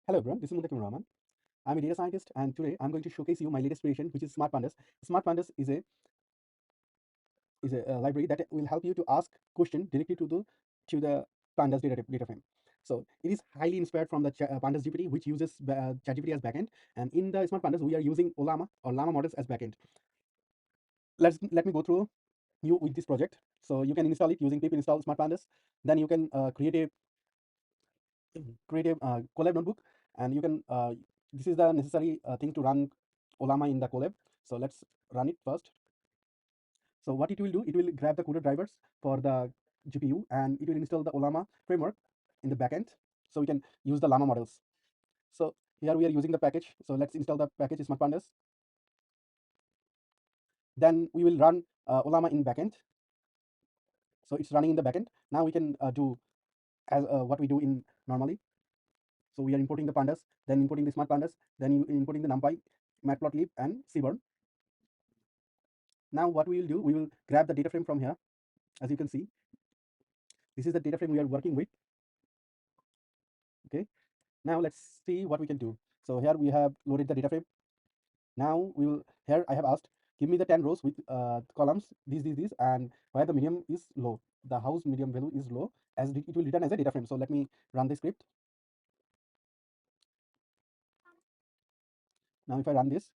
Hello everyone, this is Rahman. I'm a data scientist and today I'm going to showcase you my latest creation, which is smart-pandas. Smart-pandas is a library that will help you to ask question directly to the pandas data frame. So it is highly inspired from the pandas GPT, which uses ChatGPT as backend, and in the smart-pandas we are using Llama or Llama models as backend. Let me go through you with this project. So you can install it using pip install smart-pandas. Then you can create a collab notebook, and you can this is the necessary thing to run Olama in the collab. So let's run it first. So what it will do, it will grab the CUDA drivers for the GPU, and it will install the Olama framework in the backend, so we can use the Llama models. So here we are using the package, so let's install the package smart pandas. Then we will run Olama in backend. So it's running in the backend. Now we can do as what we do in normally. So we are importing the pandas, then importing the smart pandas, then importing the numpy, matplotlib, and seaborn. Now what we will do, we will grab the data frame from here. As you can see, this is the data frame we are working with. Okay, now let's see what we can do. So here we have loaded the data frame. Now we will, here I have asked, give me the 10 rows with columns, these, and where the medium is low, the house medium value is low, as it will return as a data frame. So let me run the script. Now if I run this,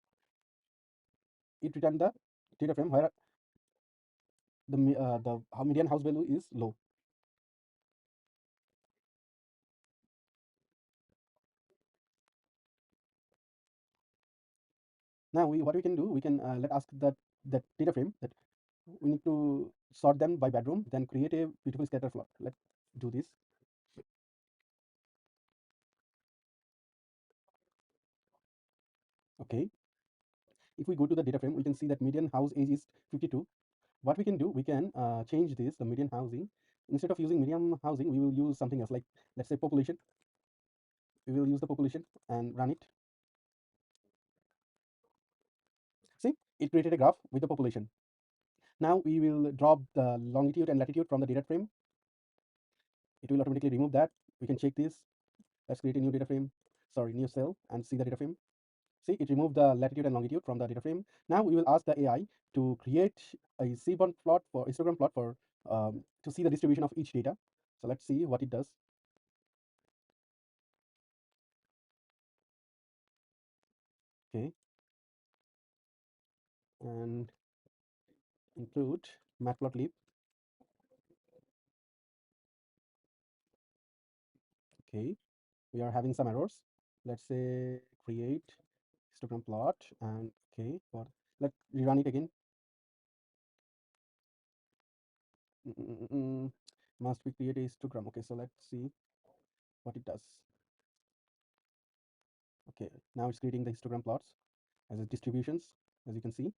it return the data frame where the median house value is low. Now what we can do, we can let ask that data frame that we need to sort them by bedroom, then create a beautiful scatter plot. Let's do this. Okay, if we go to the data frame, we can see that median house age is 52. What we can do, we can change this, the median housing. Instead of using median housing, we will use something else, like let's say population. We will use the population and run it. See, it created a graph with the population. Now we will drop the longitude and latitude from the data frame. It will automatically remove that. We can check this. Let's create a new data frame, sorry, new cell, and see the data frame. See, it removed the latitude and longitude from the data frame. Now we will ask the AI to create a Seaborn plot for histogram plot for to see the distribution of each data. So let's see what it does. Okay, and include matplotlib. Okay, we are having some errors. Let's say create histogram plot, and okay, for let's rerun it again. Must we create a histogram? Okay, so let's see what it does. Okay, now it's creating the histogram plots as its distributions, as you can see.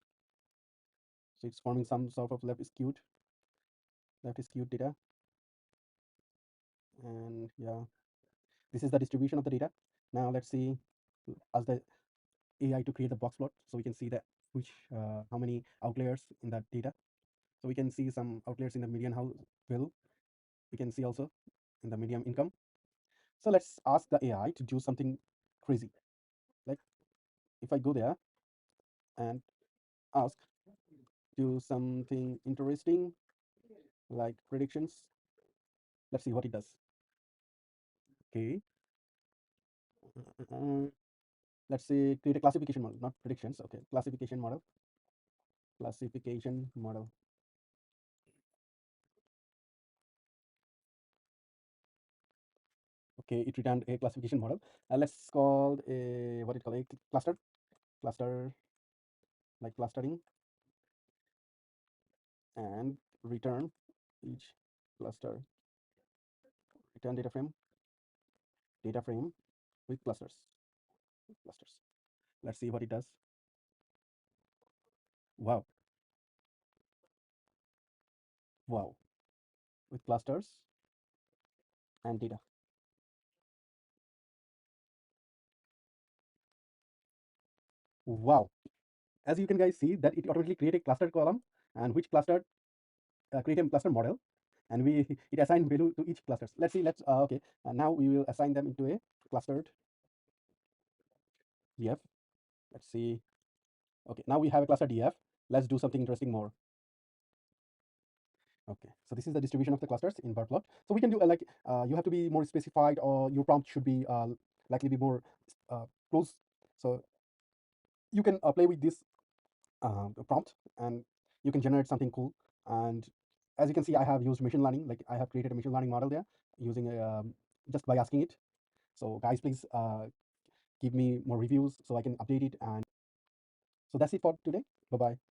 So it's forming some sort of left skewed data, and yeah, this is the distribution of the data. Now let's see, as the AI to create the box plot, so we can see that which how many outliers in that data. So we can see some outliers in the median house value. We can see also in the median income. So let's ask the AI to do something crazy. Like if I go there and ask, do something interesting like predictions. Let's see what it does. Okay. Uh, let's say create a classification model, not predictions. Okay, classification model. Classification model. Okay, it returned a classification model. Let's call a what it called a cluster, like clustering, and return each cluster. Return data frame with clusters. Let's see what it does. Wow, wow, with clusters and data. Wow, as you can guys see that it automatically create a cluster column, and which cluster create a cluster model, and we it assign value to each clusters. Let's see. Let's okay. Now we will assign them into a clustered. df. Let's see. Okay, now we have a cluster df. Let's do something interesting more. Okay, so this is the distribution of the clusters in bar plot. So we can do like you have to be more specified, or your prompt should be likely be more close. So you can play with this prompt, and you can generate something cool. And as you can see, I have used machine learning. Like I have created a machine learning model there using just by asking it. So guys, please give me more reviews so I can update it. And so that's it for today. Bye bye.